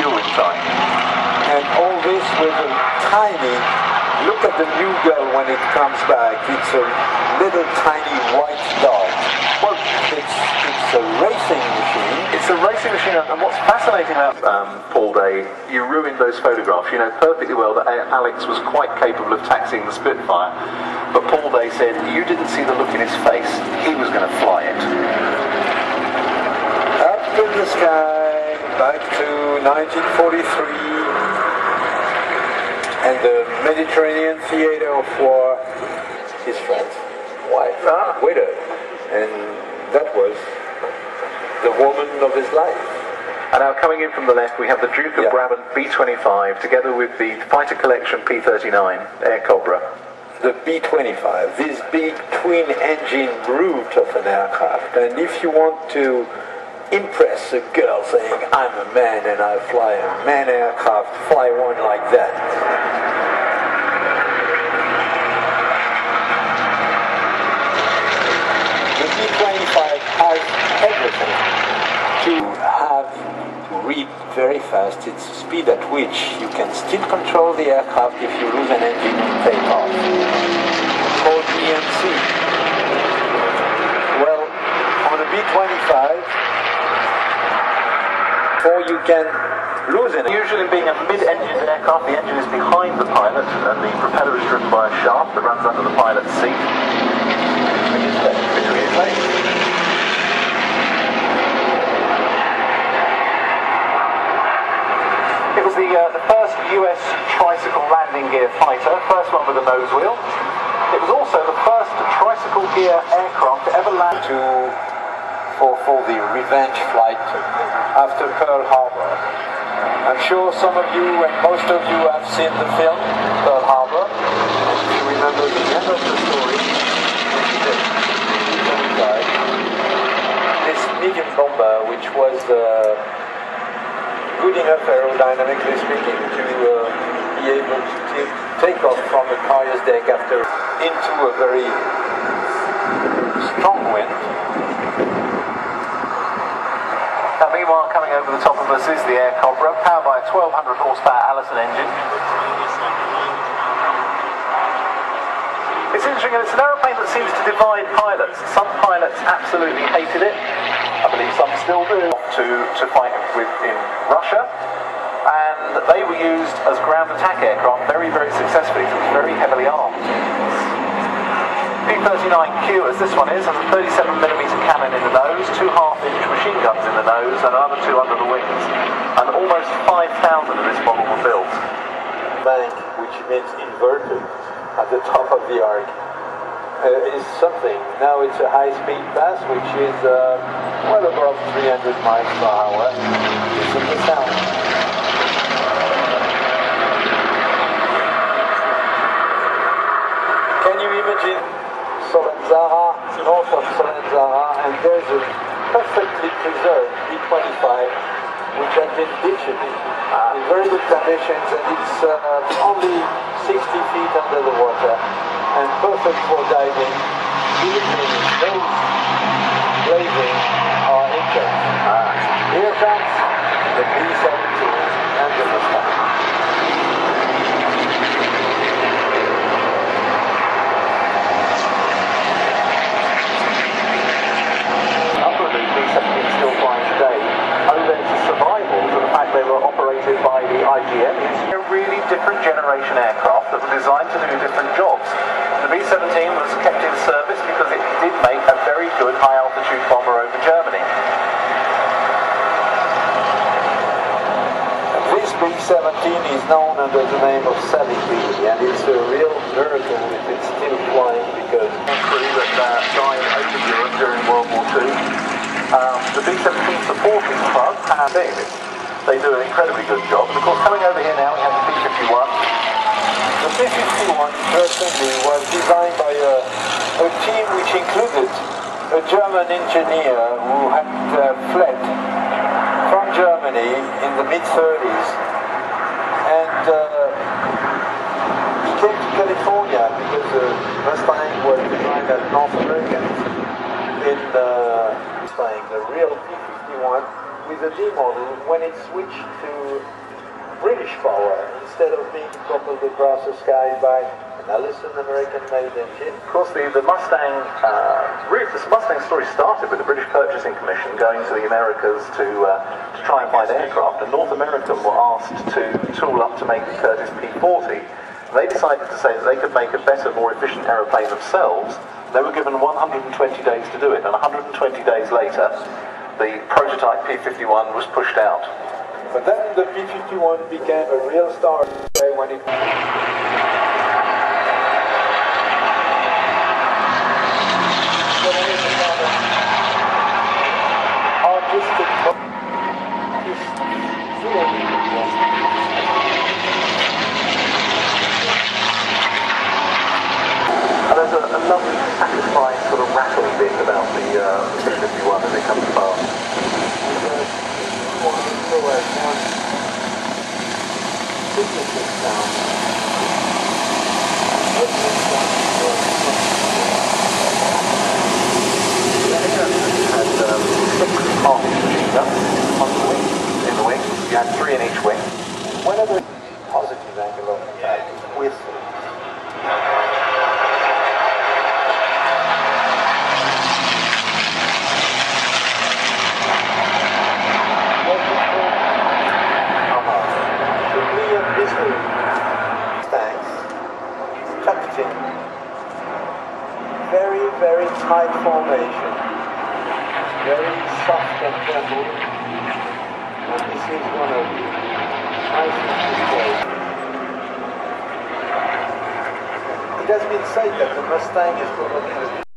fueling time. And all this with a tiny, look at the new girl when it comes back. It's a little tiny white dog. Well, it's a racing machine. It's a racing machine, and what's fascinating about Paul Day, you ruined those photographs. You know perfectly well that Alex was quite capable of taxiing the Spitfire, but Paul Day said you didn't see the look in his face. He was going to fly it. Up in the sky, back to 1943, and the Mediterranean theater of war, his friend's wife, widow, and that was the woman of his life. And now coming in from the left, we have the Duke of Brabant B-25 together with the Fighter Collection P-39 Air Cobra. The B-25, this big twin-engine brute of an aircraft. And if you want to impress a girl saying, I'm a man and I fly a man aircraft, fly one like that. The B-25 has everything. To read very fast, it's the speed at which you can still control the aircraft if you lose an engine in takeoff. It's called EMC. Well, on a B-25, before you can lose an engine. Usually being a mid-engined aircraft, the engine is behind the pilot and the propeller is driven by a shaft that runs under the pilot's seat. Between his legs. It was the first US tricycle landing gear fighter, first one with a nose wheel. It was also the first tricycle gear aircraft to ever land for the revenge flight after Pearl Harbor. I'm sure some of you and most of you have seen the film Pearl Harbor, and if you remember the end of the story, this medium bomber, which was good enough aerodynamically speaking to be able to take off from the carrier's deck after into a very strong wind. Now meanwhile, coming over the top of us is the Air Cobra, powered by a 1200 horsepower Allison engine. It's interesting, and it's an aeroplane that seems to divide pilots. Some pilots absolutely hated it. I believe some still do. To fight in Russia, and they were used as ground attack aircraft very, very successfully. It was very heavily armed. P-39Q, as this one is, has a 37mm cannon in the nose, 2 half-inch machine guns in the nose, and another 2 under the wings. And almost 5,000 of this model were built. Bank, which means inverted, at the top of the arc, is something. Now it's a high-speed pass, which is well above 300 miles per hour. Listen to the sound. Can you imagine Solenzara, north of Solenzara, and there's a perfectly preserved B-25 which has been ditched in very good conditions, and it's only 60 feet under the water and perfect for diving, even those blazing or engines. Here comes the B-17 and the Mustang. Unfortunately, B-17 is still flying today. Owing to survival to the fact they were operated by the IGM. It's a really different generation aircraft that were designed to do different jobs. The B-17 was kept in service because it did make a very good high-altitude bomber over Germany. This B-17 is known under the name of Sally B, and it's a real miracle if it's still flying because that died over Europe during World War II. The B-17 supporting club, they do an incredibly good job. And of course, coming over here now, we have the B-51. The B-51 personally was designed by a team which included a German engineer who had fled from Germany in the mid-30s, and he came to California because Mustang was designed as North Americans in Mustang, the real P-51, with the D model, when it switched to British power, instead of being propelled across the sky by an Allison American-made engine. Of course, the Mustang, this Mustang story started with the British Purchasing Commission going to the Americas to try and find aircraft, and North American were asked to tool up to make the Curtiss P-40. They decided to say that they could make a better, more efficient aeroplane themselves. They were given 120 days to do it, and 120 days later, the prototype P-51 was pushed out. But then the P-51 became a real star when it... There's a lovely, satisfying sort of rattling bit about the P-51 as it comes past. And 6 half-inch machine guns on the wing, in the wing. You had 3 in each wing. Whenever positive angle of attack with very tight formation, very soft and gentle, and this is one of the nicest displays. It has been said that the Mustang is probably the